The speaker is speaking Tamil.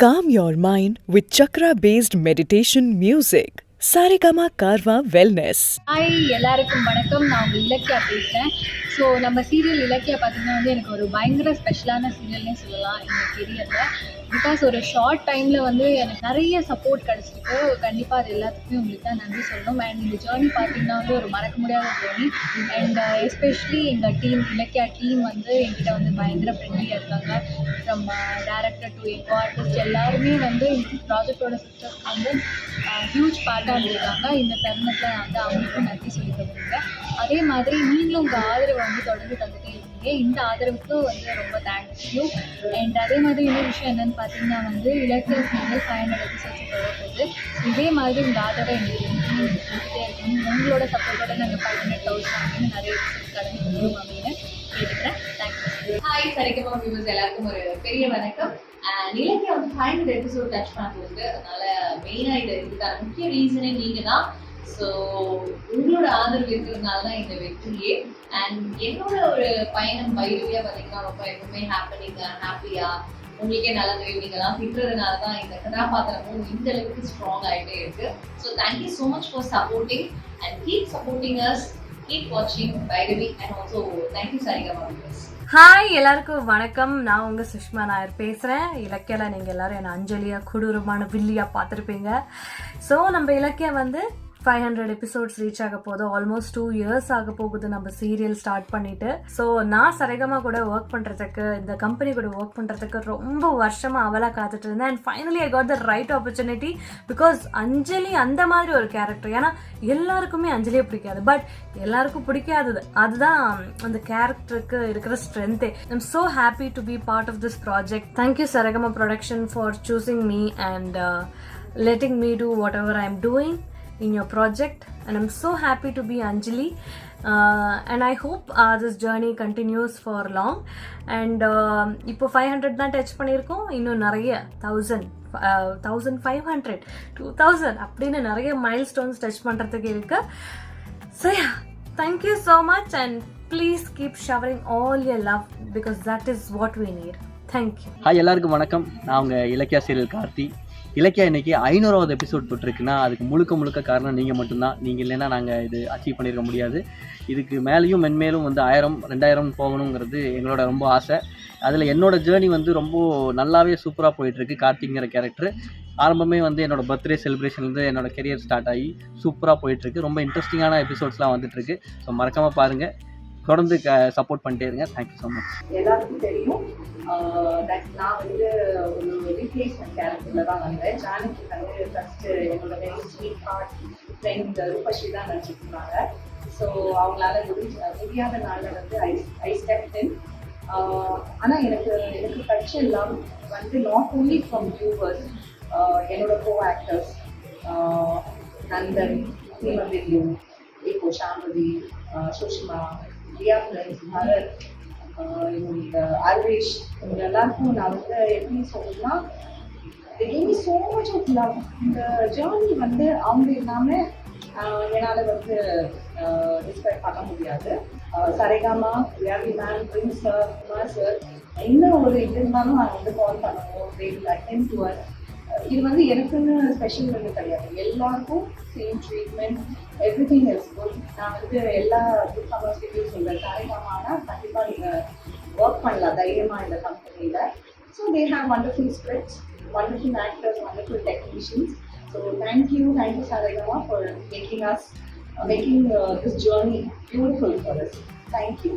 Calm your mind with chakra-based meditation music. Saregama Karwa Wellness. Hi எல்லாருக்கும் வணக்கம். நான் உங்கள் இலக்கியா பேசுகிறேன். ஸோ நம்ம சீரியல் இலக்கியா பார்த்திங்கன்னா எனக்கு ஒரு பயங்கர ஸ்பெஷலான சீரியல்னே சொல்லலாம் இந்த கெரியரில். பிகாஸ் ஒரு ஷார்ட் டைமில் எனக்கு நிறைய சப்போர்ட் கிடச்சிருக்கு. கண்டிப்பாக அது எல்லாத்துக்குமே உங்களுக்கு தான் நன்றி சொல்லணும். அண்ட் இந்த ஜேர்னி பார்த்திங்கன்னா ஒரு மறக்க முடியாத ஜேர்னி. அண்ட் எஸ்பெஷலி எங்கள் டீம் இலக்கியா டீம் என்கிட்ட பயங்கர ஃப்ரெண்ட்லியாக இருக்காங்க. ஃப்ரம் டேரக்டர் டு எங்கோ ஆர்டிஸ்ட் எல்லாருமே இந்த ப்ராஜெக்டோட சக்ஸஸ்க்கு ஹியூஜ் பார்ட்டாக இருந்திருக்காங்க. இந்த தருணத்தில் அவங்களுக்கும் நன்றி சொல்லிக்க விரும்புகிறேன். அதே மாதிரி நீங்களும் உங்கள் ஆதரவை தொடர்ந்து தந்துகிட்டே இருக்கீங்க. இந்த ஆதரவுக்கு ரொம்ப தேங்க்யூ. அண்ட் அதே மாதிரி இன்னொரு விஷயம் என்னென்னு பார்த்தீங்கன்னா இலக்கிய சீரியல் 500 எபிசோட்ஸ் போகுது. இதே மாதிரி உங்கள் ஆதரவை எங்களுக்கு கொடுத்துட்டே இருக்கணும். உங்களோட சப்போர்ட்டோட நாங்கள் 500,000 அப்படின்னு நிறைய எபிசோட்ஸ் கடந்து கொடுக்கணும் அப்படின்னு கேட்டுக்கிறேன். தேங்க்யூ. ஹாய் சரிகமா வியூவர்ஸ் எல்லாருக்கும் ஒரு பெரிய வணக்கம். இலக்கிய 500 எபிசோட் டச் பண்ணிருக்கு. அதனால மெயினாக இதுக்கான முக்கிய ரீசனே நீங்கள் தான். ஸோ உங்களோட ஆதரவு இருக்கிறதுனால தான் இந்த வெற்றியே. அண்ட் என்னோட ஒரு பயணம் பைரவியா பார்த்தீங்கன்னா ரொம்ப எப்பவுமே ஹாப்பியா உங்களுக்கே நல்லா தெரியும். நீங்களாம் திட்டுறதுனால தான் இந்த கதாபாத்திரமும் இந்த அளவுக்கு ஸ்ட்ராங் ஆகிட்டே இருக்கு. So thank you so much for supporting and keep supporting us, keep வாட்சிங் Bhairavi. And also thank you Saregama viewers. Hi எல்லாருக்கும் வணக்கம். நான் உங்கள் சுஷ்மா நாயர் பேசுகிறேன். இலக்கியாவில் நீங்கள் எல்லோரும் என்னை அஞ்சலியாக கொடூரமான வில்லியாக பார்த்துருப்பீங்க. ஸோ நம்ம இலக்கியா 500 எபிசோட்ஸ் ரீச் ஆக போகுது. ஆல்மோஸ்ட் 2 years ஆக போகுது நம்ம சீரியல் ஸ்டார்ட் பண்ணிட்டு. ஸோ நான் சரிகமா கூட ஒர்க் பண்ணுறதுக்கு, இந்த கம்பெனி கூட ஒர்க் பண்ணுறதுக்கு ரொம்ப வருஷமாக அவளாக காத்துட்டு இருந்தேன். And finally I got the right opportunity. Because Anjali அந்த மாதிரி ஒரு கேரக்டர். ஏன்னா எல்லாருக்குமே அஞ்சலியை பிடிக்காது, பட் எல்லாருக்கும் பிடிக்காதது அதுதான் அந்த கேரக்டருக்கு இருக்கிற ஸ்ட்ரென்த்தே. I'm so happy to be part of this project. Thank you Saregama production for choosing me and letting me do whatever I'm doing in your project, and I'm so happy to be Anjali, and I hope this journey continues for long. And இப்போ 500 தான் டச் பண்ணியிருக்கோம். இன்னும் நிறைய 1000, 1500, 2000 அப்படின்னு நிறைய மைல் ஸ்டோன்ஸ் டச் பண்ணுறதுக்கு இருக்கு. So yeah, thank you so much and please keep showering all your love because that is what we need. Thank you. Hi எல்லாருக்கும் வணக்கம். நான் உங்கள் இலக்கியா சீரியல் கார்த்தி. இலக்கியா இன்னைக்கு 500வது எபிசோட் தொட்டிருக்குன்னா அதுக்கு முழுக்க காரணம் நீங்கள் மட்டும்தான். நீங்கள் இல்லைன்னா நாங்கள் இது அச்சீவ் பண்ணியிருக்க முடியாது. இதுக்கு மேலேயும் மென்மேலும் 1000, 2000 போகணுங்கிறது எங்களோட ரொம்ப ஆசை. அதில் என்னோட ஜேர்னி ரொம்ப நல்லாவே சூப்பராக போயிட்டுருக்கு. கார்த்திங்கிற கேரக்டர் ஆரம்பமே என்னோடய பர்த்டே செலிப்ரேஷன்லேருந்து என்னோட கெரியர் ஸ்டார்ட் ஆகி சூப்பராக போயிட்டுருக்கு. ரொம்ப இன்ட்ரெஸ்டிங்கான எபிசோட்ஸ்லாம் வந்துட்டுருக்கு. ஸோ மறக்காமல் பாருங்கள், தொடர்ந்து சப்போர்ட் பண்ணிட்டே இருங்க. Thank you so much. எல்லாருக்கும் தெரியும் நான் ஒரு ரீப்ளேஸ்மெண்ட் கேரக்டரில் தான் வந்தேன். ஜானகி ஃபஸ்ட்டு என்னோட very sweet heart friend Rupasri தான் நடிச்சிருந்தாங்க. ஸோ அவங்களால முடியாத நாளில் ஐ ஸ்டெப்ட் இன். ஆனால் எனக்கு டச் எல்லாம் நாட் ஓன்லி ஃப்ரம் வியூவர்ஸ், என்னோட கோ ஆக்டர்ஸ் நந்தன், ஹேமபில்லு, இப்போ ஷாம்பவி, சுஷ்மா, ரியா ஃப்ரெண்ட்ஸ், பரத், இந்த அர்வேஷ், இவங்க எல்லாருக்கும் நான் எப்படி சொல்லணும்னா ஸோ மச் ஆஃப் லவ். இந்த ஜேர்னி அவங்க இல்லாமல் என்னால் டிஸ்கிரைப் பண்ண முடியாது. சரிகமா, ரியாவி ma'am, Prince sir, Kumar sir, இன்னும் ஒரு இது இருந்தாலும் நான் கால் பண்ணணும். they will attend to us. இது எனக்குன்னு ஸ்பெஷல் கிடையாது, எல்லாருக்கும் same treatment, everything is good. நான் எல்லா குட் கமர்ஸ்கிட்டையும் சொல்கிறேன், சரிகமானா கண்டிப்பாக நீங்கள் ஒர்க் பண்ணலாம் தைரியமாக இந்த கம்பெனியில். So they have wonderful scripts, wonderful actors, wonderful technicians. So thank you Sarigama for making this journey beautiful for us. Thank you.